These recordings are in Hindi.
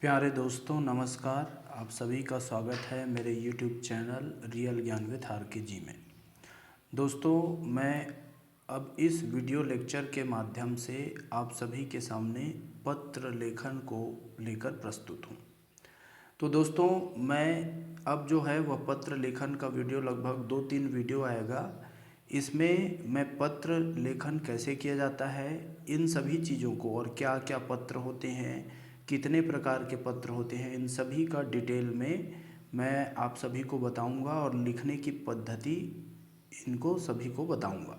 प्यारे दोस्तों नमस्कार। आप सभी का स्वागत है मेरे यूट्यूब चैनल रियल ज्ञान विद आर के जी में। दोस्तों मैं अब इस वीडियो लेक्चर के माध्यम से आप सभी के सामने पत्र लेखन को लेकर प्रस्तुत हूँ। तो दोस्तों मैं अब जो है वह पत्र लेखन का वीडियो लगभग 2-3 वीडियो आएगा। इसमें मैं पत्र लेखन कैसे किया जाता है, इन सभी चीज़ों को, और क्या क्या पत्र होते हैं, कितने प्रकार के पत्र होते हैं, इन सभी का डिटेल में मैं आप सभी को बताऊंगा और लिखने की पद्धति इनको सभी को बताऊंगा।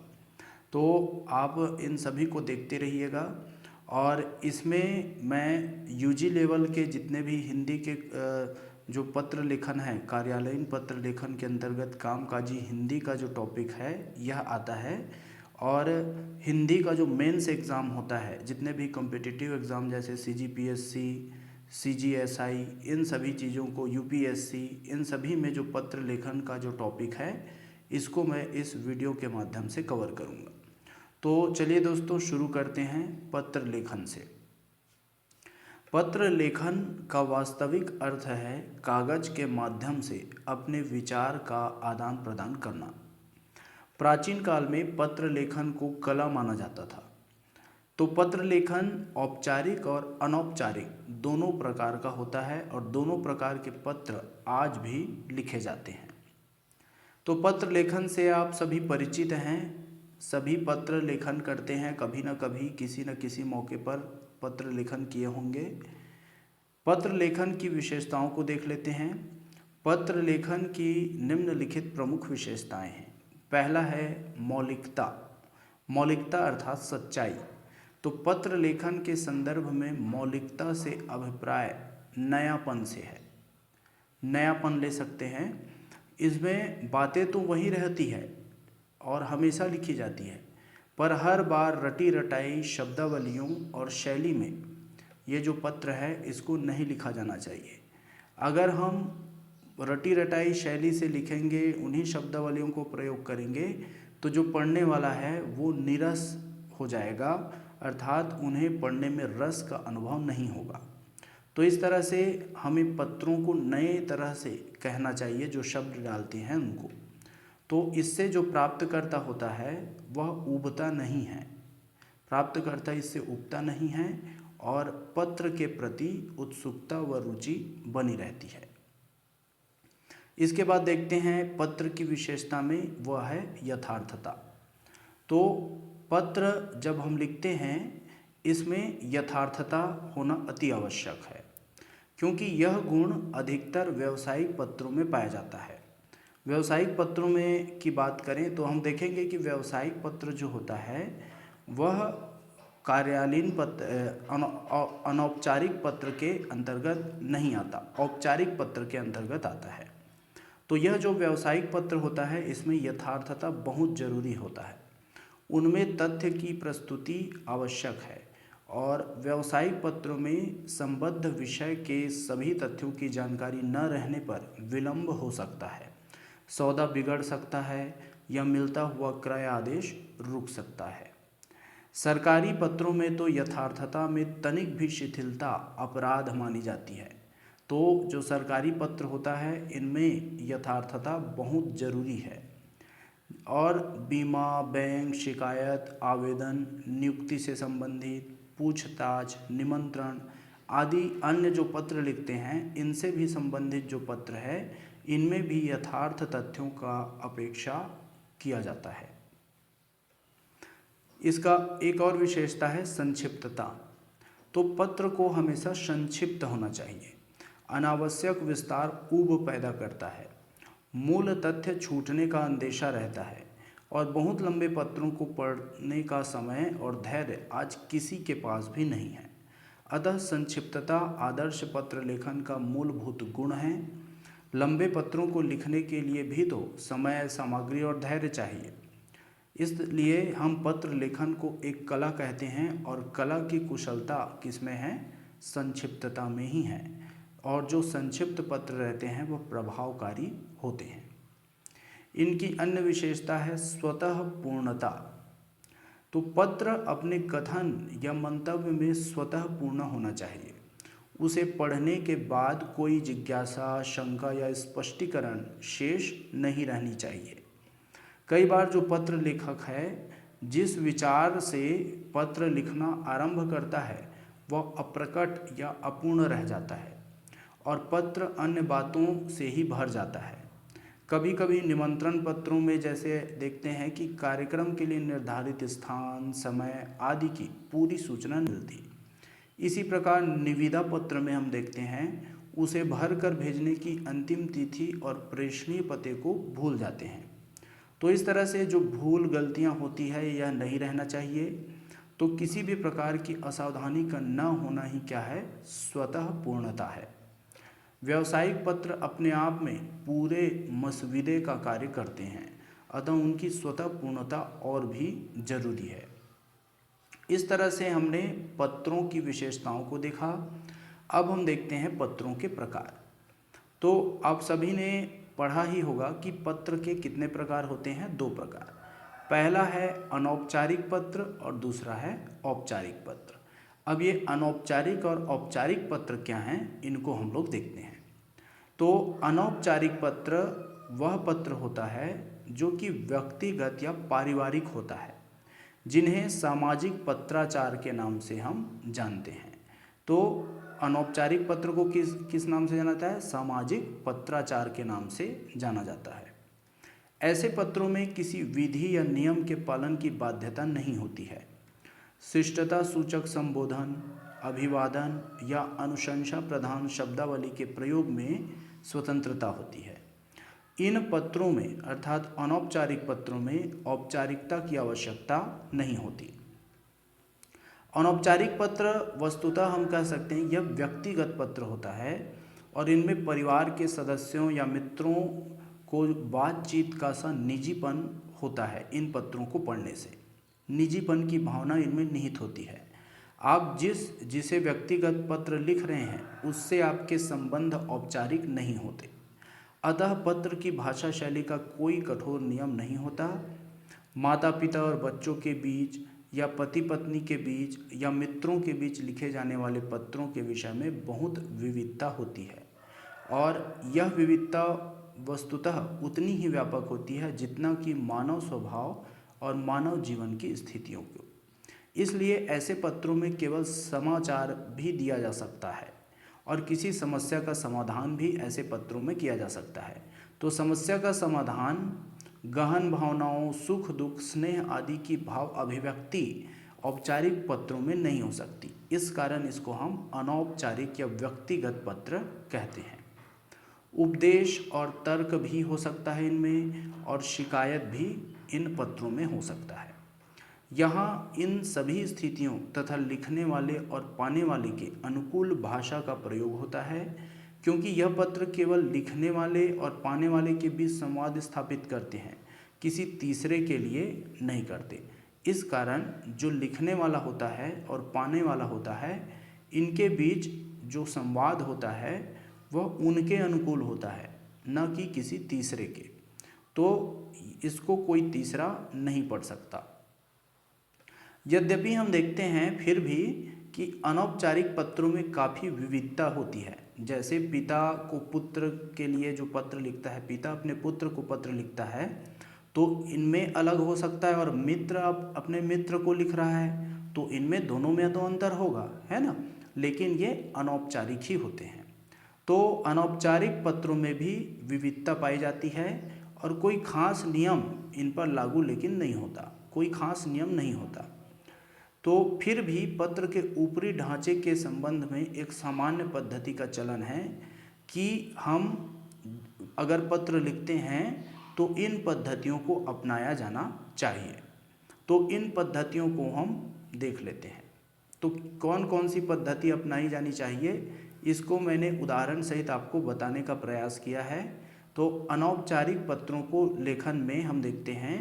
तो आप इन सभी को देखते रहिएगा। और इसमें मैं यूजी लेवल के जितने भी हिंदी के जो पत्र लेखन है, कार्यालयीन पत्र लेखन के अंतर्गत कामकाजी हिंदी का जो टॉपिक है यह आता है। और हिंदी का जो मेंस एग्ज़ाम होता है, जितने भी कॉम्पिटिटिव एग्ज़ाम जैसे CGPSC, CGSI, इन सभी चीज़ों को, UPSC, इन सभी में जो पत्र लेखन का जो टॉपिक है इसको मैं इस वीडियो के माध्यम से कवर करूँगा। तो चलिए दोस्तों शुरू करते हैं पत्र लेखन से। पत्र लेखन का वास्तविक अर्थ है कागज के माध्यम से अपने विचार का आदान प्रदान करना। प्राचीन काल में पत्र लेखन को कला माना जाता था। तो पत्र लेखन औपचारिक और अनौपचारिक दोनों प्रकार का होता है और दोनों प्रकार के पत्र आज भी लिखे जाते हैं। तो पत्र लेखन से आप सभी परिचित हैं, सभी पत्र लेखन करते हैं, कभी न कभी किसी न किसी मौके पर पत्र लेखन किए होंगे। पत्र लेखन की विशेषताओं को देख लेते हैं। पत्र लेखन की निम्नलिखित प्रमुख विशेषताएं हैं। पहला है मौलिकता। मौलिकता अर्थात सच्चाई। तो पत्र लेखन के संदर्भ में मौलिकता से अभिप्राय नयापन से है। नयापन ले सकते हैं। इसमें बातें तो वही रहती है और हमेशा लिखी जाती है, पर हर बार रटी रटाई शब्दावलियों और शैली में ये जो पत्र है इसको नहीं लिखा जाना चाहिए। अगर हम रटी रटाई शैली से लिखेंगे, उन्हीं शब्दावलियों को प्रयोग करेंगे, तो जो पढ़ने वाला है वो नीरस हो जाएगा, अर्थात उन्हें पढ़ने में रस का अनुभव नहीं होगा। तो इस तरह से हमें पत्रों को नए तरह से कहना चाहिए, जो शब्द डालते हैं उनको। तो इससे जो प्राप्तकर्ता होता है वह ऊबता नहीं है, प्राप्तकर्ता इससे ऊबता नहीं है और पत्र के प्रति उत्सुकता व रुचि बनी रहती है। इसके बाद देखते हैं पत्र की विशेषता में, वह है यथार्थता। तो पत्र जब हम लिखते हैं इसमें यथार्थता होना अति आवश्यक है, क्योंकि यह गुण अधिकतर व्यावसायिक पत्रों में पाया जाता है। व्यावसायिक पत्रों में की बात करें तो हम देखेंगे कि व्यावसायिक पत्र जो होता है वह कार्यालयीन पत्र, अनौपचारिक पत्र के अंतर्गत नहीं आता, औपचारिक पत्र के अंतर्गत आता है। तो यह जो व्यावसायिक पत्र होता है इसमें यथार्थता बहुत जरूरी होता है, उनमें तथ्य की प्रस्तुति आवश्यक है। और व्यावसायिक पत्रों में संबद्ध विषय के सभी तथ्यों की जानकारी न रहने पर विलंब हो सकता है, सौदा बिगड़ सकता है या मिलता हुआ क्रय आदेश रुक सकता है। सरकारी पत्रों में तो यथार्थता में तनिक भी शिथिलता अपराध मानी जाती है। तो जो सरकारी पत्र होता है इनमें यथार्थता बहुत ज़रूरी है। और बीमा, बैंक, शिकायत, आवेदन, नियुक्ति से संबंधित, पूछताछ, निमंत्रण आदि अन्य जो पत्र लिखते हैं इनसे भी संबंधित जो पत्र है इनमें भी यथार्थ तथ्यों का अपेक्षा किया जाता है। इसका एक और विशेषता है संक्षिप्तता। तो पत्र को हमेशा संक्षिप्त होना चाहिए। अनावश्यक विस्तार ऊब पैदा करता है, मूल तथ्य छूटने का अंदेशा रहता है और बहुत लंबे पत्रों को पढ़ने का समय और धैर्य आज किसी के पास भी नहीं है। अतः संक्षिप्तता आदर्श पत्र लेखन का मूलभूत गुण है। लंबे पत्रों को लिखने के लिए भी तो समय, सामग्री और धैर्य चाहिए। इसलिए हम पत्र लेखन को एक कला कहते हैं और कला की कुशलता किसमें है? संक्षिप्तता में ही है। और जो संक्षिप्त पत्र रहते हैं वह प्रभावकारी होते हैं। इनकी अन्य विशेषता है स्वतः पूर्णता। तो पत्र अपने कथन या मंतव्य में स्वतः पूर्ण होना चाहिए, उसे पढ़ने के बाद कोई जिज्ञासा, शंका या स्पष्टीकरण शेष नहीं रहनी चाहिए। कई बार जो पत्र लेखक है जिस विचार से पत्र लिखना आरंभ करता है वह अप्रकट या अपूर्ण रह जाता है और पत्र अन्य बातों से ही भर जाता है। कभी कभी निमंत्रण पत्रों में जैसे देखते हैं कि कार्यक्रम के लिए निर्धारित स्थान, समय आदि की पूरी सूचना मिलती। इसी प्रकार निविदा पत्र में हम देखते हैं उसे भर कर भेजने की अंतिम तिथि और प्रेषणीय पते को भूल जाते हैं। तो इस तरह से जो भूल गलतियां होती है यह नहीं रहना चाहिए। तो किसी भी प्रकार की असावधानी का न होना ही क्या है, स्वतः पूर्णता है। व्यावसायिक पत्र अपने आप में पूरे मसविदे का कार्य करते हैं, अतः उनकी स्वतः पूर्णता और भी जरूरी है। इस तरह से हमने पत्रों की विशेषताओं को देखा। अब हम देखते हैं पत्रों के प्रकार। तो आप सभी ने पढ़ा ही होगा कि पत्र के कितने प्रकार होते हैं, 2 प्रकार। पहला है अनौपचारिक पत्र और दूसरा है औपचारिक पत्र। अब ये अनौपचारिक और औपचारिक पत्र क्या हैं, इनको हम लोग देखते हैं। तो अनौपचारिक पत्र वह पत्र होता है जो कि व्यक्तिगत या पारिवारिक होता है, जिन्हें सामाजिक पत्राचार के नाम से हम जानते हैं। तो अनौपचारिक पत्र को किस नाम से जाना जाता है, सामाजिक पत्राचार के नाम से जाना जाता है। ऐसे पत्रों में किसी विधि या नियम के पालन की बाध्यता नहीं होती है। शिष्टता सूचक संबोधन, अभिवादन या अनुशंसा प्रधान शब्दावली के प्रयोग में स्वतंत्रता होती है। इन पत्रों में अर्थात अनौपचारिक पत्रों में औपचारिकता की आवश्यकता नहीं होती। अनौपचारिक पत्र वस्तुतः हम कह सकते हैं यह व्यक्तिगत पत्र होता है और इनमें परिवार के सदस्यों या मित्रों को बातचीत का सा निजीपन होता है। इन पत्रों को पढ़ने से निजीपन की भावना इनमें निहित होती है। आप जिसे व्यक्तिगत पत्र लिख रहे हैं उससे आपके संबंध औपचारिक नहीं होते, अतः पत्र की भाषा शैली का कोई कठोर नियम नहीं होता। माता पिता और बच्चों के बीच या पति पत्नी के बीच या मित्रों के बीच लिखे जाने वाले पत्रों के विषय में बहुत विविधता होती है और यह विविधता वस्तुतः उतनी ही व्यापक होती है जितना कि मानव स्वभाव और मानव जीवन की स्थितियों को। इसलिए ऐसे पत्रों में केवल समाचार भी दिया जा सकता है और किसी समस्या का समाधान भी ऐसे पत्रों में किया जा सकता है। तो समस्या का समाधान गहन भावनाओं, सुख दुख, स्नेह आदि की भाव अभिव्यक्ति औपचारिक पत्रों में नहीं हो सकती। इस कारण इसको हम अनौपचारिक या व्यक्तिगत पत्र कहते हैं। उपदेश और तर्क भी हो सकता है इनमें और शिकायत भी इन पत्रों में हो सकता है। यहाँ इन सभी स्थितियों तथा लिखने वाले और पाने वाले के अनुकूल भाषा का प्रयोग होता है, क्योंकि यह पत्र केवल लिखने वाले और पाने वाले के बीच संवाद स्थापित करते हैं, किसी तीसरे के लिए नहीं करते। इस कारण जो लिखने वाला होता है और पाने वाला होता है, इनके बीच जो संवाद होता है वह उनके अनुकूल होता है, न कि किसी तीसरे के। तो इसको कोई तीसरा नहीं पढ़ सकता। यद्यपि हम देखते हैं फिर भी कि अनौपचारिक पत्रों में काफ़ी विविधता होती है। जैसे पिता को पुत्र के लिए जो पत्र लिखता है, पिता अपने पुत्र को पत्र लिखता है तो इनमें अलग हो सकता है, और मित्र अपने मित्र को लिख रहा है तो इनमें दोनों में तो अंतर होगा, है ना, लेकिन ये अनौपचारिक ही होते हैं। तो अनौपचारिक पत्रों में भी विविधता पाई जाती है और कोई खास नियम इन पर लागू लेकिन नहीं होता, कोई खास नियम नहीं होता। तो फिर भी पत्र के ऊपरी ढांचे के संबंध में एक सामान्य पद्धति का चलन है कि हम अगर पत्र लिखते हैं तो इन पद्धतियों को अपनाया जाना चाहिए। तो इन पद्धतियों को हम देख लेते हैं। तो कौन कौन सी पद्धति अपनाई जानी चाहिए, इसको मैंने उदाहरण सहित आपको बताने का प्रयास किया है। तो अनौपचारिक पत्रों को लेखन में हम देखते हैं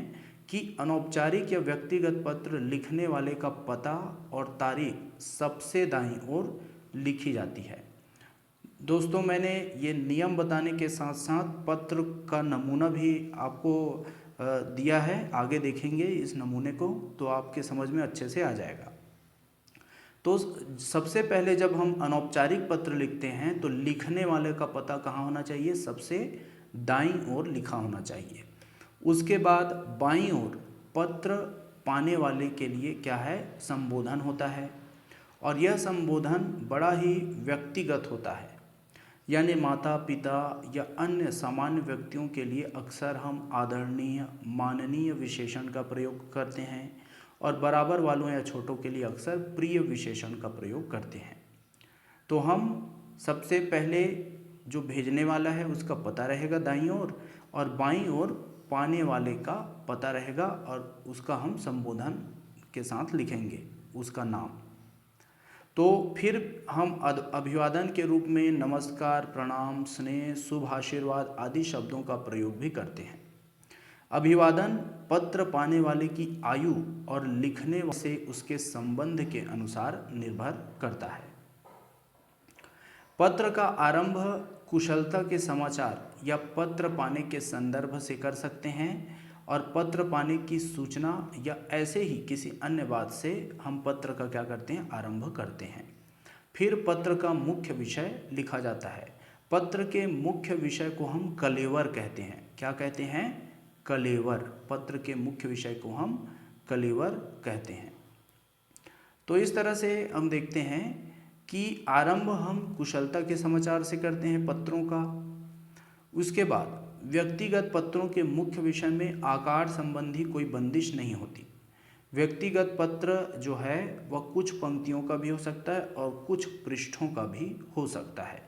कि अनौपचारिक या व्यक्तिगत पत्र लिखने वाले का पता और तारीख सबसे दाईं ओर लिखी जाती है। दोस्तों, मैंने ये नियम बताने के साथ साथ पत्र का नमूना भी आपको दिया है, आगे देखेंगे इस नमूने को तो आपके समझ में अच्छे से आ जाएगा। तो सबसे पहले जब हम अनौपचारिक पत्र लिखते हैं तो लिखने वाले का पता कहाँ होना चाहिए, सबसे दाईं ओर लिखा होना चाहिए। उसके बाद बाईं ओर पत्र पाने वाले के लिए क्या है, संबोधन होता है, और यह संबोधन बड़ा ही व्यक्तिगत होता है, यानी माता पिता या अन्य सामान्य व्यक्तियों के लिए अक्सर हम आदरणीय माननीय विशेषण का प्रयोग करते हैं, और बराबर वालों या छोटों के लिए अक्सर प्रिय विशेषण का प्रयोग करते हैं। तो हम सबसे पहले जो भेजने वाला है उसका पता रहेगा दाईं ओर, और बाईं ओर पाने वाले का पता रहेगा, और उसका हम संबोधन के साथ लिखेंगे उसका नाम। तो फिर हम अभिवादन के रूप में नमस्कार, प्रणाम, स्नेह, शुभ आशीर्वाद आदि शब्दों का प्रयोग भी करते हैं। अभिवादन पत्र पाने वाले की आयु और लिखने से उसके संबंध के अनुसार निर्भर करता है। पत्र का आरंभ कुशलता के समाचार या पत्र पाने के संदर्भ से कर सकते हैं, और पत्र पाने की सूचना या ऐसे ही किसी अन्य बात से हम पत्र का क्या करते हैं, आरंभ करते हैं। फिर पत्र का मुख्य विषय लिखा जाता है। पत्र के मुख्य विषय को हम कलेवर कहते हैं। क्या कहते हैं, कलेवर। पत्र के मुख्य विषय को हम कलेवर कहते हैं। तो इस तरह से हम देखते हैं कि आरंभ हम कुशलता के समाचार से करते हैं पत्रों का। उसके बाद व्यक्तिगत पत्रों के मुख्य विषय में आकार संबंधी कोई बंदिश नहीं होती। व्यक्तिगत पत्र जो है वह कुछ पंक्तियों का भी हो सकता है और कुछ पृष्ठों का भी हो सकता है।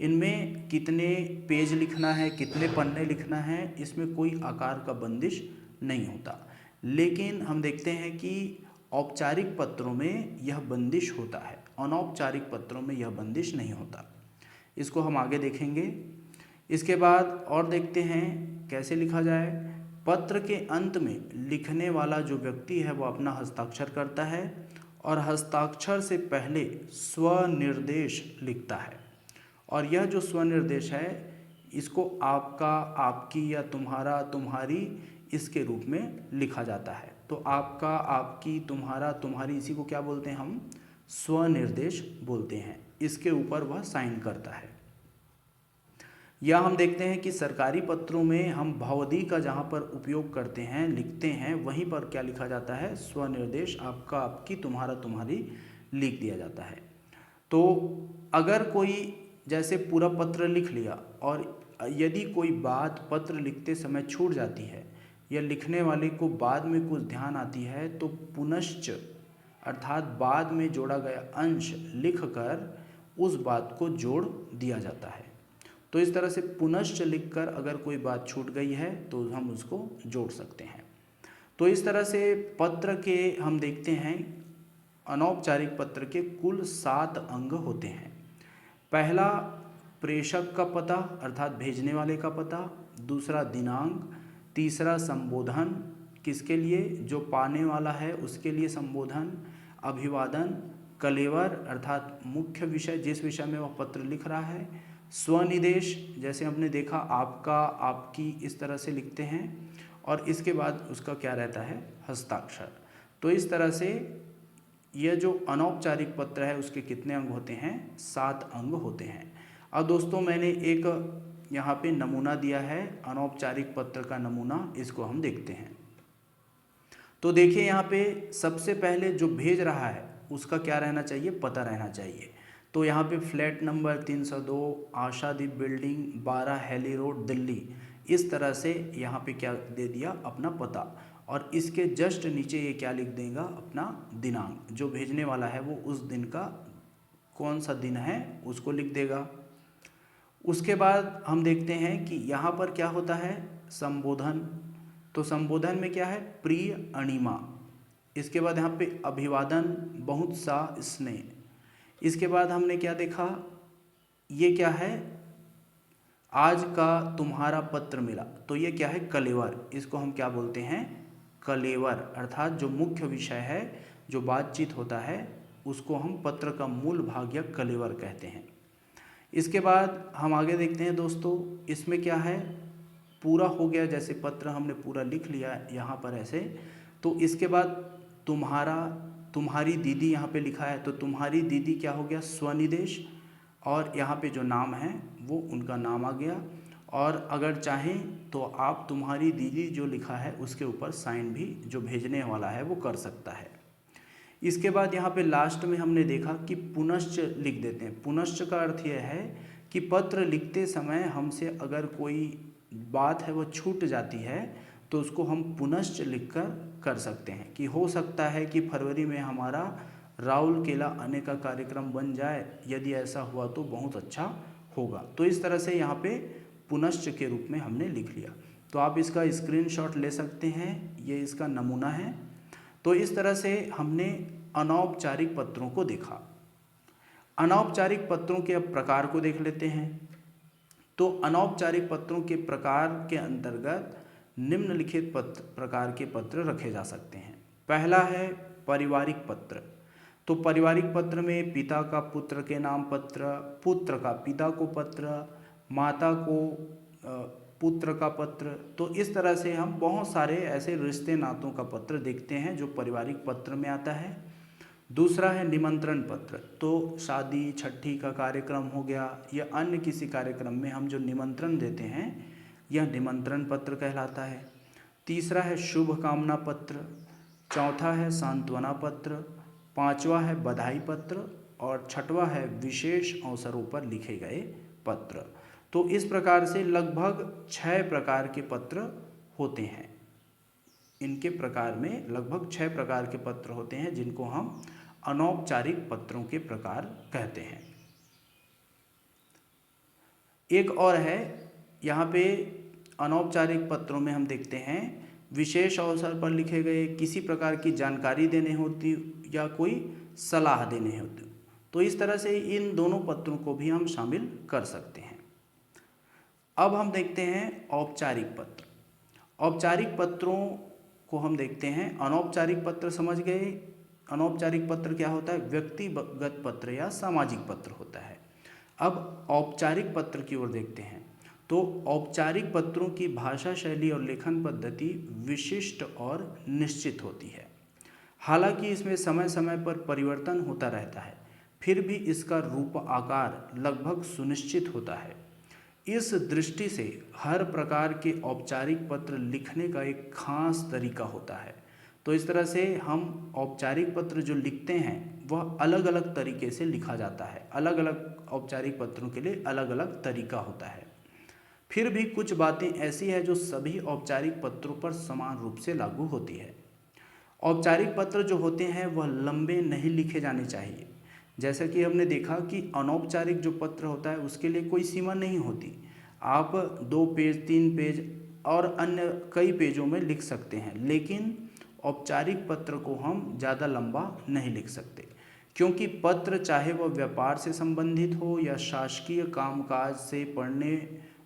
इनमें कितने पेज लिखना है, कितने पन्ने लिखना है, इसमें कोई आकार का बंदिश नहीं होता। लेकिन हम देखते हैं कि औपचारिक पत्रों में यह बंदिश होता है, अनौपचारिक पत्रों में यह बंदिश नहीं होता। इसको हम आगे देखेंगे। इसके बाद और देखते हैं कैसे लिखा जाए। पत्र के अंत में लिखने वाला जो व्यक्ति है वह अपना हस्ताक्षर करता है, और हस्ताक्षर से पहले स्वनिर्देश लिखता है। और यह जो स्वनिर्देश है इसको आपका, आपकी या तुम्हारा, तुम्हारी इसके रूप में लिखा जाता है। तो आपका, आपकी, तुम्हारा, तुम्हारी, इसी को क्या बोलते हैं हम, स्वनिर्देश बोलते हैं। इसके ऊपर वह साइन करता है। या हम देखते हैं कि सरकारी पत्रों में हम भवदी का जहाँ पर उपयोग करते हैं, लिखते हैं, वहीं पर क्या लिखा जाता है, स्वनिर्देश, आपका, आपकी, तुम्हारा, तुम्हारी लिख दिया जाता है। तो अगर कोई जैसे पूरा पत्र लिख लिया और यदि कोई बात पत्र लिखते समय छूट जाती है या लिखने वाले को बाद में कुछ ध्यान आती है तो पुनश्च अर्थात बाद में जोड़ा गया अंश लिखकर उस बात को जोड़ दिया जाता है। तो इस तरह से पुनश्च लिखकर अगर कोई बात छूट गई है तो हम उसको जोड़ सकते हैं। तो इस तरह से पत्र के हम देखते हैं अनौपचारिक पत्र के कुल 7 अंग होते हैं। पहला प्रेषक का पता अर्थात भेजने वाले का पता, दूसरा दिनांक, तीसरा संबोधन, किसके लिए, जो पाने वाला है उसके लिए संबोधन, अभिवादन, कलेवर अर्थात मुख्य विषय जिस विषय में वह पत्र लिख रहा है, स्वनिदेश जैसे हमने देखा आपका, आपकी, इस तरह से लिखते हैं, और इसके बाद उसका क्या रहता है, हस्ताक्षर। तो इस तरह से यह जो अनौपचारिक पत्र है उसके कितने अंग होते हैं, 7 अंग होते हैं। अब दोस्तों मैंने एक यहाँ पे नमूना दिया है अनौपचारिक पत्र का नमूना, इसको हम देखते हैं। तो देखिए यहाँ पे सबसे पहले जो भेज रहा है उसका क्या रहना चाहिए, पता रहना चाहिए। तो यहाँ पे flat number 302 Ashadeep building 12 Hailey road Delhi, इस तरह से यहाँ पे क्या दे दिया, अपना पता, और इसके जस्ट नीचे ये क्या लिख देगा, अपना दिनांक, जो भेजने वाला है वो उस दिन का कौन सा दिन है उसको लिख देगा। उसके बाद हम देखते हैं कि यहाँ पर क्या होता है, संबोधन। तो संबोधन में क्या है, प्रिय अणिमा। इसके बाद यहाँ पे अभिवादन, बहुत सा स्नेह। इसके बाद हमने क्या देखा, ये क्या है, आज का तुम्हारा पत्र मिला, तो ये क्या है, कलेवर। इसको हम क्या बोलते हैं, कलेवर, अर्थात जो मुख्य विषय है, जो बातचीत होता है, उसको हम पत्र का मूल भाग या कलेवर कहते हैं। इसके बाद हम आगे देखते हैं दोस्तों, इसमें क्या है, पूरा हो गया, जैसे पत्र हमने पूरा लिख लिया यहाँ पर ऐसे। तो इसके बाद तुम्हारा तुम्हारी दीदी यहाँ पे लिखा है, तो तुम्हारी दीदी क्या हो गया, स्वनिदेश, और यहाँ पे जो नाम है वो उनका नाम आ गया। और अगर चाहें तो आप तुम्हारी दीदी जो लिखा है उसके ऊपर साइन भी जो भेजने वाला है वो कर सकता है। इसके बाद यहाँ पे लास्ट में हमने देखा कि पुनश्च लिख देते हैं। पुनश्च का अर्थ यह है कि पत्र लिखते समय हमसे अगर कोई बात है वो छूट जाती है तो उसको हम पुनश्च लिखकर कर सकते हैं कि हो सकता है कि फरवरी में हमारा राउल केला आने का कार्यक्रम बन जाए, यदि ऐसा हुआ तो बहुत अच्छा होगा। तो इस तरह से यहाँ पे पुनश्च के रूप में हमने लिख लिया। तो आप इसका स्क्रीनशॉट ले सकते हैं, ये इसका नमूना है। तो इस तरह से हमने अनौपचारिक पत्रों को देखा। अनौपचारिक पत्रों के अब प्रकार को देख लेते हैं। तो अनौपचारिक पत्रों के प्रकार के अंतर्गत निम्नलिखित प्रकार के पत्र रखे जा सकते हैं। पहला है पारिवारिक पत्र। तो पारिवारिक पत्र में पिता का पुत्र के नाम पत्र, पुत्र का पिता को पत्र, माता को पुत्र का पत्र। तो इस तरह से हम बहुत सारे ऐसे रिश्ते नातों का पत्र देखते हैं जो पारिवारिक पत्र में आता है। दूसरा है निमंत्रण पत्र। तो शादी छठी का कार्यक्रम हो गया या अन्य किसी कार्यक्रम में हम जो निमंत्रण देते हैं यह निमंत्रण पत्र कहलाता है। तीसरा है शुभ कामना पत्र। चौथा है सांत्वना पत्र। पांचवा है बधाई पत्र और छठवां है विशेष अवसरों पर लिखे गए पत्र। तो इस प्रकार से लगभग 6 प्रकार के पत्र होते हैं। इनके प्रकार में लगभग 6 प्रकार के पत्र होते हैं जिनको हम अनौपचारिक पत्रों के प्रकार कहते हैं। एक और है यहाँ पे अनौपचारिक पत्रों में हम देखते हैं विशेष अवसर पर लिखे गए, किसी प्रकार की जानकारी देने होती या कोई सलाह देने होती। तो इस तरह से इन दोनों पत्रों को भी हम शामिल कर सकते हैं। अब हम देखते हैं औपचारिक पत्र। औपचारिक पत्रों को हम देखते हैं। अनौपचारिक पत्र समझ गए। अनौपचारिक पत्र क्या होता है, व्यक्तिगत पत्र या सामाजिक पत्र होता है। अब औपचारिक पत्र की ओर देखते हैं। तो औपचारिक पत्रों की भाषा शैली और लेखन पद्धति विशिष्ट और निश्चित होती है। हालांकि इसमें समय समय पर परिवर्तन होता रहता है, फिर भी इसका रूप आकार लगभग सुनिश्चित होता है। इस दृष्टि से हर प्रकार के औपचारिक पत्र लिखने का एक खास तरीका होता है। तो इस तरह से हम औपचारिक पत्र जो लिखते हैं वह अलग अलग तरीके से लिखा जाता है। अलग अलग औपचारिक पत्रों के लिए अलग अलग तरीका होता है। फिर भी कुछ बातें ऐसी हैं जो सभी औपचारिक पत्रों पर समान रूप से लागू होती है। औपचारिक पत्र जो होते हैं वह लंबे नहीं लिखे जाने चाहिए। जैसा कि हमने देखा कि अनौपचारिक जो पत्र होता है उसके लिए कोई सीमा नहीं होती। आप 2 पेज 3 पेज और अन्य कई पेजों में लिख सकते हैं, लेकिन औपचारिक पत्र को हम ज़्यादा लंबा नहीं लिख सकते, क्योंकि पत्र चाहे वह व्यापार से संबंधित हो या शासकीय कामकाज से पढ़ने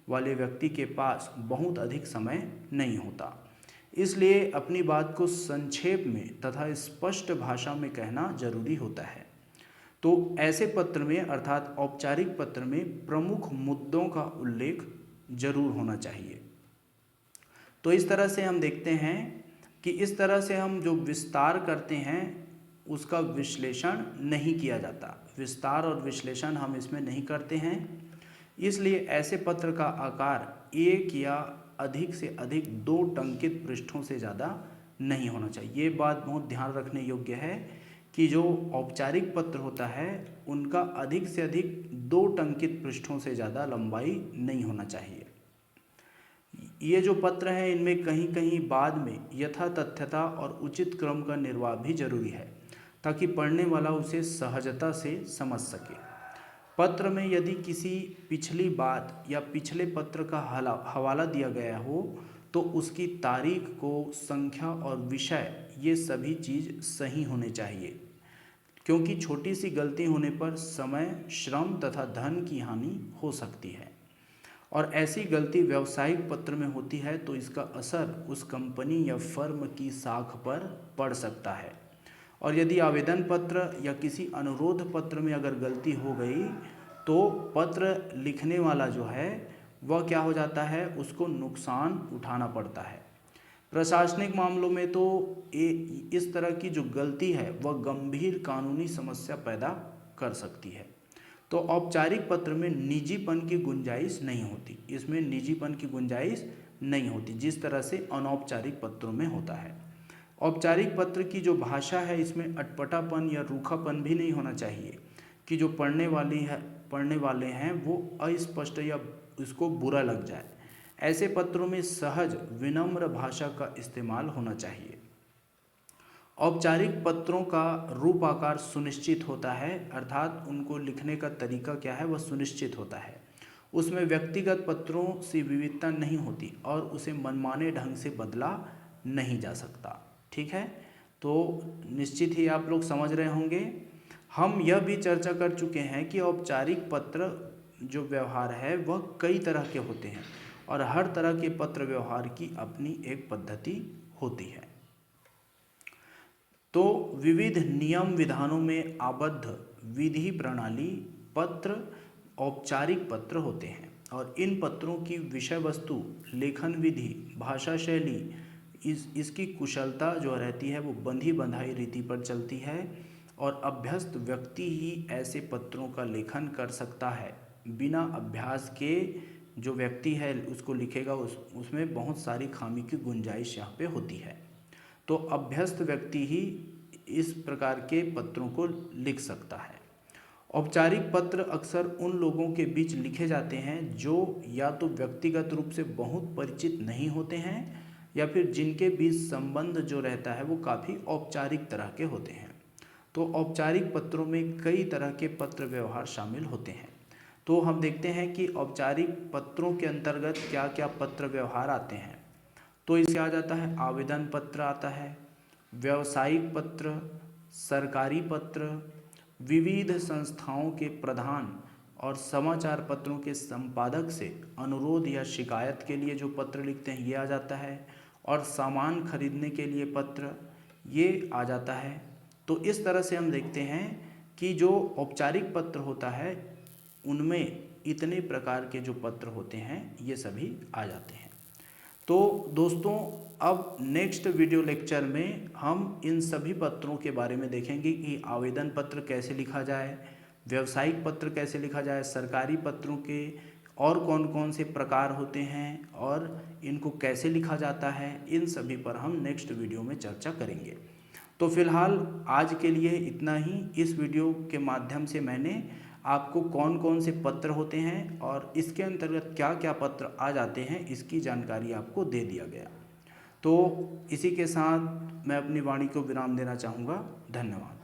वाले व्यक्ति के पास बहुत अधिक समय नहीं होता। इसलिए अपनी बात को संक्षेप में तथा स्पष्ट भाषा में कहना जरूरी होता है। तो ऐसे पत्र में अर्थात औपचारिक पत्र में प्रमुख मुद्दों का उल्लेख जरूर होना चाहिए। तो इस तरह से हम देखते हैं कि इस तरह से हम जो विस्तार करते हैं उसका विश्लेषण नहीं किया जाता। विस्तार और विश्लेषण हम इसमें नहीं करते हैं। इसलिए ऐसे पत्र का आकार 1 या अधिक से अधिक 2 टंकित पृष्ठों से ज़्यादा नहीं होना चाहिए। ये बात बहुत ध्यान रखने योग्य है कि जो औपचारिक पत्र होता है उनका अधिक से अधिक 2 टंकित पृष्ठों से ज़्यादा लंबाई नहीं होना चाहिए। ये जो पत्र हैं इनमें कहीं कहीं बाद में यथा तथ्यता और उचित क्रम का निर्वाह भी जरूरी है, ताकि पढ़ने वाला उसे सहजता से समझ सके। पत्र में यदि किसी पिछली बात या पिछले पत्र का हवाला दिया गया हो तो उसकी तारीख को संख्या और विषय ये सभी चीज़ सही होने चाहिए, क्योंकि छोटी सी गलती होने पर समय, श्रम तथा धन की हानि हो सकती है। और ऐसी गलती व्यावसायिक पत्र में होती है तो इसका असर उस कंपनी या फर्म की साख पर पड़ सकता है। और यदि आवेदन पत्र या किसी अनुरोध पत्र में अगर गलती हो गई तो पत्र लिखने वाला जो है वह क्या हो जाता है, उसको नुकसान उठाना पड़ता है। प्रशासनिक मामलों में तो इस तरह की जो गलती है वह गंभीर कानूनी समस्या पैदा कर सकती है। तो औपचारिक पत्र में निजीपन की गुंजाइश नहीं होती, इसमें निजीपन की गुंजाइश नहीं होती जिस तरह से अनौपचारिक पत्रों में होता है। औपचारिक पत्र की जो भाषा है इसमें अटपटापन या रूखापन भी नहीं होना चाहिए कि जो पढ़ने वाले हैं वो अस्पष्ट या उसको बुरा लग जाए। ऐसे पत्रों में सहज विनम्र भाषा का इस्तेमाल होना चाहिए। औपचारिक पत्रों का रूप आकार सुनिश्चित होता है, अर्थात उनको लिखने का तरीका क्या है वह सुनिश्चित होता है। उसमें व्यक्तिगत पत्रों से विविधता नहीं होती और उसे मनमाने ढंग से बदला नहीं जा सकता। ठीक है, तो निश्चित ही आप लोग समझ रहे होंगे। हम यह भी चर्चा कर चुके हैं कि औपचारिक पत्र जो व्यवहार है वह कई तरह के होते हैं और हर तरह के पत्र व्यवहार की अपनी एक पद्धति होती है। तो विविध नियम विधानों में आबद्ध विधि प्रणाली पत्र औपचारिक पत्र होते हैं और इन पत्रों की विषय वस्तु, लेखन विधि, भाषा शैली, इसकी कुशलता जो रहती है वो बंधी बंधाई रीति पर चलती है और अभ्यस्त व्यक्ति ही ऐसे पत्रों का लेखन कर सकता है। बिना अभ्यास के जो व्यक्ति है उसको लिखेगा उसमें बहुत सारी खामी की गुंजाइश यहाँ पे होती है। तो अभ्यस्त व्यक्ति ही इस प्रकार के पत्रों को लिख सकता है। औपचारिक पत्र अक्सर उन लोगों के बीच लिखे जाते हैं जो या तो व्यक्तिगत रूप से बहुत परिचित नहीं होते हैं या फिर जिनके बीच संबंध जो रहता है वो काफ़ी औपचारिक तरह के होते हैं। तो औपचारिक पत्रों में कई तरह के पत्र व्यवहार शामिल होते हैं। तो हम देखते हैं कि औपचारिक पत्रों के अंतर्गत क्या क्या पत्र व्यवहार आते हैं। तो इससे आ जाता है आवेदन पत्र आता है, व्यावसायिक पत्र, सरकारी पत्र, विविध संस्थाओं के प्रधान और समाचार पत्रों के संपादक से अनुरोध या शिकायत के लिए जो पत्र लिखते हैं ये आ जाता है और सामान खरीदने के लिए पत्र ये आ जाता है। तो इस तरह से हम देखते हैं कि जो औपचारिक पत्र होता है उनमें इतने प्रकार के जो पत्र होते हैं ये सभी आ जाते हैं। तो दोस्तों अब नेक्स्ट वीडियो लेक्चर में हम इन सभी पत्रों के बारे में देखेंगे कि आवेदन पत्र कैसे लिखा जाए, व्यावसायिक पत्र कैसे लिखा जाए, सरकारी पत्रों के और कौन कौन से प्रकार होते हैं और इनको कैसे लिखा जाता है, इन सभी पर हम नेक्स्ट वीडियो में चर्चा करेंगे। तो फिलहाल आज के लिए इतना ही। इस वीडियो के माध्यम से मैंने आपको कौन कौन से पत्र होते हैं और इसके अंतर्गत क्या क्या पत्र आ जाते हैं इसकी जानकारी आपको दे दिया गया। तो इसी के साथ मैं अपनी वाणी को विराम देना चाहूँगा। धन्यवाद।